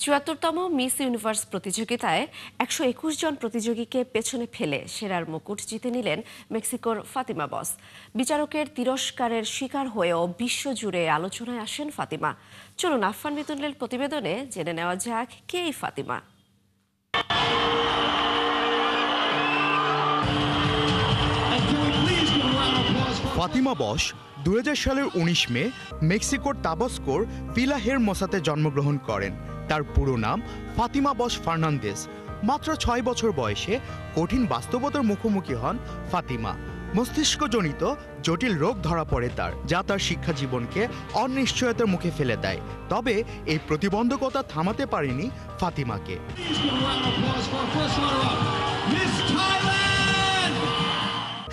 ৭৪তম miss universe প্রতিযোগিতায় ১২১ জন প্রতিযোগীকে পেছনে ফেলে সেরার মুকুট জিতে নিলেন মেক্সিকোর ফাতিমা বস। বিচারকের তিরস্কারের শিকার হয়েও বিশ্বজুড়ে আলোচনায় আসেন ফাতিমা। চলুন আফফান মিতুলের প্রতিবেদনে জেনে নেওয়া যাক কে এই ফাতিমা। ফাতিমা বস ২০০০ সালের ১৯ মে মেক্সিকোর তাবাস্কোর ভিলা হেরমোসাতে জন্মগ্রহণ করেন। তার পুরো নাম ফাতিমা বস ফার্নান্দেজ। মাত্র ৬ বছর বয়সে কঠিন বাস্তবতার মুখোমুখি হন ফাতিমা। মস্তিষ্কজনিত জটিল রোগ ধরা পড়ে তার, যা তার শিক্ষা জীবনকে অনিশ্চয়তার মুখে ফেলে দেয়। তবে এই প্রতিবন্ধকতা থামাতে পারেনি ফাতিমাকে।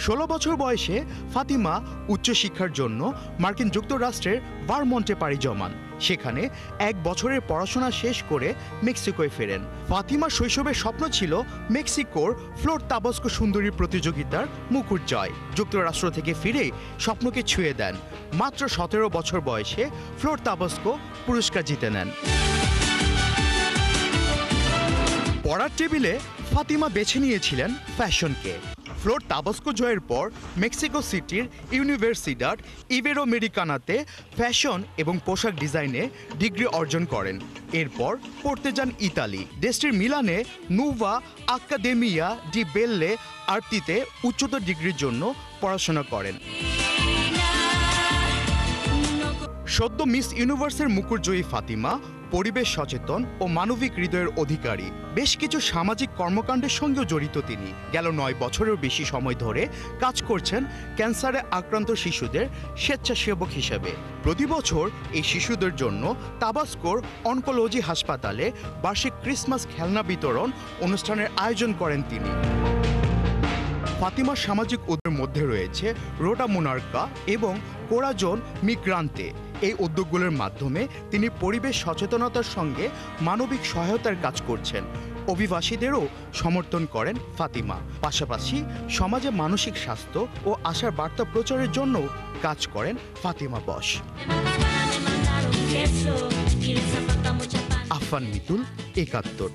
১৬ বছর বয়সে ফাতিমা উচ্চশিক্ষার জন্য মার্কিন যুক্তরাষ্ট্রের ভারমন্টে পাড়ি জমান। সেখানে ১ বছরের পড়াশোনা শেষ করে মেক্সিকোয় ফেরেন। ফাতিমার শৈশবের স্বপ্ন ছিল মেক্সিকোর ফ্লোর তাবাস্কো সুন্দরী প্রতিযোগিতার মুকুট জয়। যুক্তরাষ্ট্র থেকে ফিরে স্বপ্নকে ছুঁয়ে দেন। মাত্র ১৭ বছর বয়সে ফ্লোর তাবাস্কো পুরস্কার জিতে নেন। পড়ার টেবিলে ফাতিমা বেছে নিয়েছিলেন ফ্যাশনকে। ফ্লোর তাবাস্কো জয়ের পর মেক্সিকো সিটির ইউনিভার্সিডাড ইবেরোআমেরিকানাতে ফ্যাশন এবং পোশাক ডিজাইনে ডিগ্রি অর্জন করেন। এরপর পড়তে যান ইতালি। দেশটির মিলানে নুভা আকাদেমিয়া ডি বেল্লে আর্তিতে উচ্চতর ডিগ্রির জন্য পড়াশোনা করেন। সদ্য মিস ইউনিভার্সের মুকুটজয়ী ফাতিমা পরিবেশ সচেতন ও মানবিক হৃদয়ের অধিকারী। বেশ কিছু সামাজিক কর্মকাণ্ডের সঙ্গেও জড়িত তিনি। গেল ৯ বছরের বেশি সময় ধরে কাজ করছেন ক্যান্সারে আক্রান্ত শিশুদের স্বেচ্ছাসেবক হিসেবে। প্রতি বছর এই শিশুদের জন্য তাবাস্কোর অনকোলজি হাসপাতালে বার্ষিক ক্রিসমাস খেলনা বিতরণ অনুষ্ঠানের আয়োজন করেন তিনি। ফাতিমার সামাজিক উদ্যোগের মধ্যে রয়েছে রোটা মোনার্কা এবং কোরাজন মিগ্রান্তে। এই উদ্যোগগুলোর মাধ্যমে তিনি পরিবেশ সচেতনতার সঙ্গে মানবিক সহায়তার কাজ করছেন। অভিবাসীদেরও সমর্থন করেন ফাতিমা। পাশাপাশি সমাজে মানসিক স্বাস্থ্য ও আশার বার্তা প্রচারের জন্য কাজ করেন ফাতিমা বস। আফফান মিতুল, ৭১।